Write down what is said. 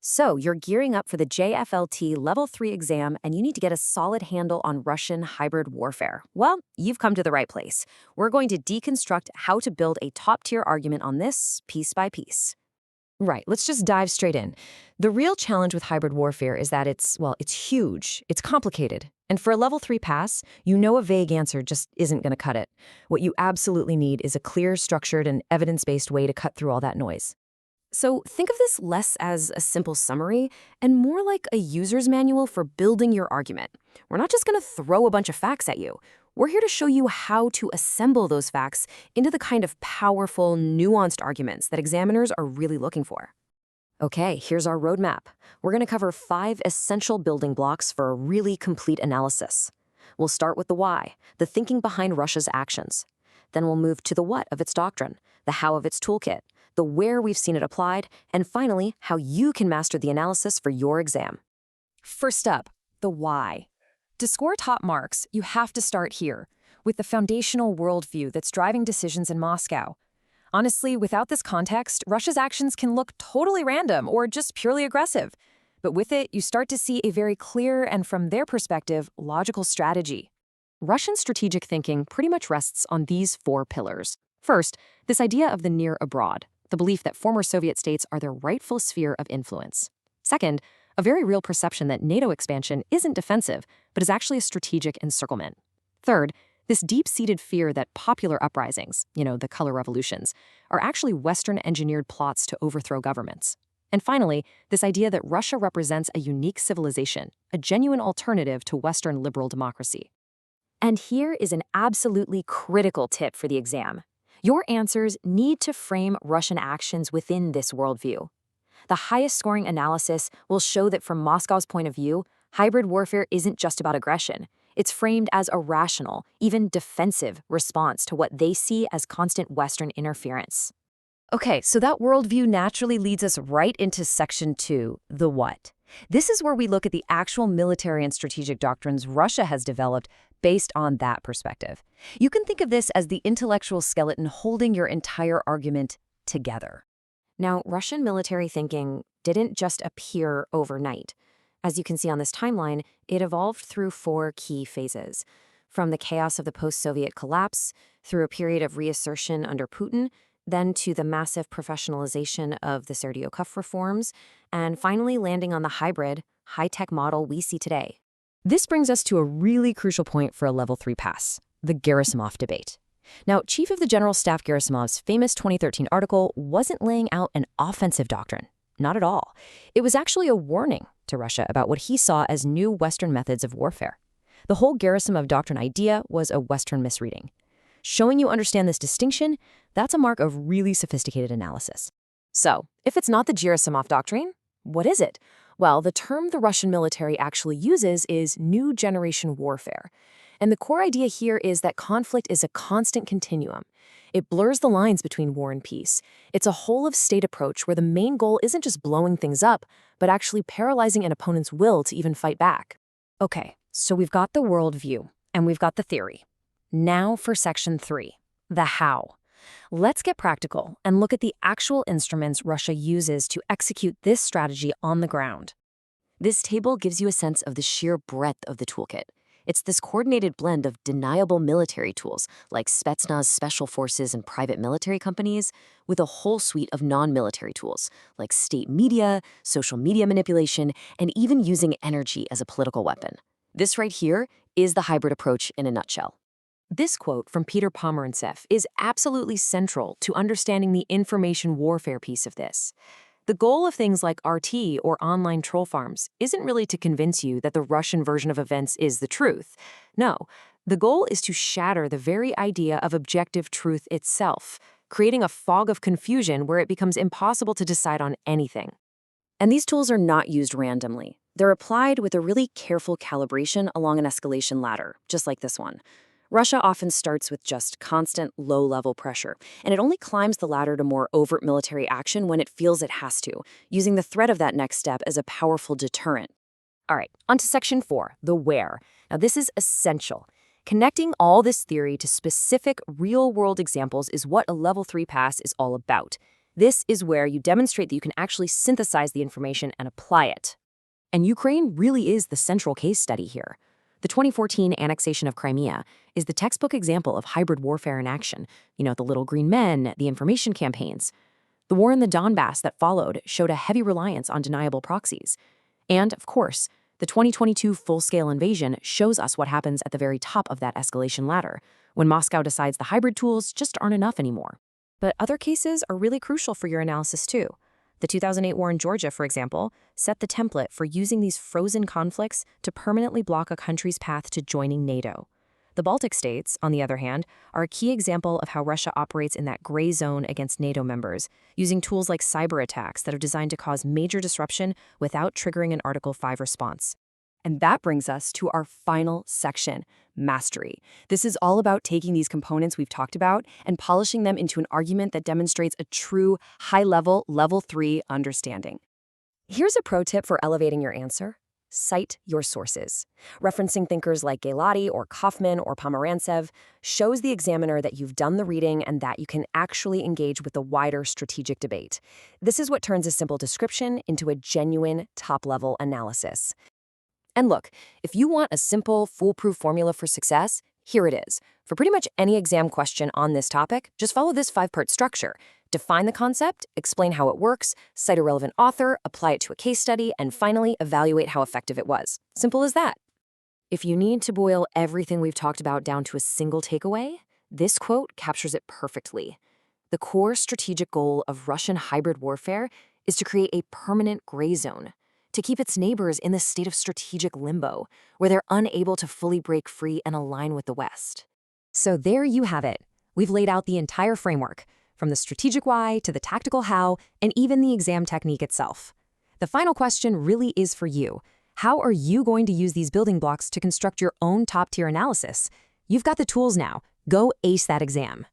So, you're gearing up for the JFLT Level 3 exam and you need to get a solid handle on Russian hybrid warfare. Well, you've come to the right place. We're going to deconstruct how to build a top-tier argument on this piece by piece. Right, let's just dive straight in. The real challenge with hybrid warfare is that it's huge, it's complicated. And for a level 3 pass, you know a vague answer just isn't going to cut it. What you absolutely need is a clear, structured, and evidence-based way to cut through all that noise. So, think of this less as a simple summary and more like a user's manual for building your argument. We're not just going to throw a bunch of facts at you. We're here to show you how to assemble those facts into the kind of powerful, nuanced arguments that examiners are really looking for. Okay, here's our roadmap. We're going to cover 5 essential building blocks for a really complete analysis. We'll start with the why, the thinking behind Russia's actions. Then we'll move to the what of its doctrine, the how of its toolkit, the where we've seen it applied, and finally, how you can master the analysis for your exam. First up, the why. To score top marks, you have to start here, with the foundational worldview that's driving decisions in Moscow. Honestly, without this context, Russia's actions can look totally random or just purely aggressive. But with it, you start to see a very clear and, from their perspective, logical strategy. Russian strategic thinking pretty much rests on these 4 pillars. First, this idea of the near abroad, the belief that former Soviet states are their rightful sphere of influence. Second, a very real perception that NATO expansion isn't defensive, but is actually a strategic encirclement. Third, this deep-seated fear that popular uprisings, the color revolutions, are actually Western-engineered plots to overthrow governments. And finally, this idea that Russia represents a unique civilization, a genuine alternative to Western liberal democracy. And here is an absolutely critical tip for the exam. Your answers need to frame Russian actions within this worldview. The highest scoring analysis will show that from Moscow's point of view, hybrid warfare isn't just about aggression. It's framed as a rational, even defensive response to what they see as constant Western interference. Okay, so that worldview naturally leads us right into Section 2, the what. This is where we look at the actual military and strategic doctrines Russia has developed based on that perspective. You can think of this as the intellectual skeleton holding your entire argument together. Now, Russian military thinking didn't just appear overnight. As you can see on this timeline, it evolved through 4 key phases. From the chaos of the post-Soviet collapse, through a period of reassertion under Putin, then to the massive professionalization of the Serdyukov reforms, and finally landing on the hybrid, high-tech model we see today. This brings us to a really crucial point for a Level 3 pass, the Gerasimov debate. Now, Chief of the General Staff Gerasimov's famous 2013 article wasn't laying out an offensive doctrine. Not at all. It was actually a warning to Russia about what he saw as new Western methods of warfare. The whole Gerasimov doctrine idea was a Western misreading. Showing you understand this distinction, that's a mark of really sophisticated analysis. So, if it's not the Gerasimov doctrine, what is it? Well, the term the Russian military actually uses is new generation warfare. And the core idea here is that conflict is a constant continuum. It blurs the lines between war and peace. It's a whole-of-state approach where the main goal isn't just blowing things up, but actually paralyzing an opponent's will to even fight back. Okay, so we've got the worldview, and we've got the theory. Now for Section 3, the how. Let's get practical and look at the actual instruments Russia uses to execute this strategy on the ground. This table gives you a sense of the sheer breadth of the toolkit. It's this coordinated blend of deniable military tools, like Spetsnaz special forces and private military companies, with a whole suite of non-military tools, like state media, social media manipulation, and even using energy as a political weapon. This right here is the hybrid approach in a nutshell. This quote from Peter Pomerantsev is absolutely central to understanding the information warfare piece of this. The goal of things like RT or online troll farms isn't really to convince you that the Russian version of events is the truth. No, the goal is to shatter the very idea of objective truth itself, creating a fog of confusion where it becomes impossible to decide on anything. And these tools are not used randomly. They're applied with a really careful calibration along an escalation ladder, just like this one. Russia often starts with just constant low-level pressure, and it only climbs the ladder to more overt military action when it feels it has to, using the threat of that next step as a powerful deterrent. All right, on to Section 4, the where. Now this is essential. Connecting all this theory to specific real-world examples is what a Level 3 pass is all about. This is where you demonstrate that you can actually synthesize the information and apply it. And Ukraine really is the central case study here. The 2014 annexation of Crimea is the textbook example of hybrid warfare in action. The little green men, the information campaigns. The war in the Donbass that followed showed a heavy reliance on deniable proxies. And, of course, the 2022 full-scale invasion shows us what happens at the very top of that escalation ladder, when Moscow decides the hybrid tools just aren't enough anymore. But other cases are really crucial for your analysis too. The 2008 war in Georgia, for example, set the template for using these frozen conflicts to permanently block a country's path to joining NATO. The Baltic states, on the other hand, are a key example of how Russia operates in that gray zone against NATO members, using tools like cyber attacks that are designed to cause major disruption without triggering an Article 5 response. And that brings us to our final section, mastery. This is all about taking these components we've talked about and polishing them into an argument that demonstrates a true high-level, level 3 understanding. Here's a pro tip for elevating your answer. Cite your sources. Referencing thinkers like Galati or Kaufman or Pomerantsev shows the examiner that you've done the reading and that you can actually engage with the wider strategic debate. This is what turns a simple description into a genuine top-level analysis. And look, if you want a simple, foolproof formula for success, here it is. For pretty much any exam question on this topic, just follow this 5-part structure. Define the concept, explain how it works, cite a relevant author, apply it to a case study, and finally, evaluate how effective it was. Simple as that. If you need to boil everything we've talked about down to a single takeaway, this quote captures it perfectly. The core strategic goal of Russian hybrid warfare is to create a permanent gray zone, to keep its neighbors in this state of strategic limbo, where they're unable to fully break free and align with the West. So there you have it. We've laid out the entire framework, from the strategic why to the tactical how, and even the exam technique itself. The final question really is for you. How are you going to use these building blocks to construct your own top-tier analysis? You've got the tools now. Go ace that exam.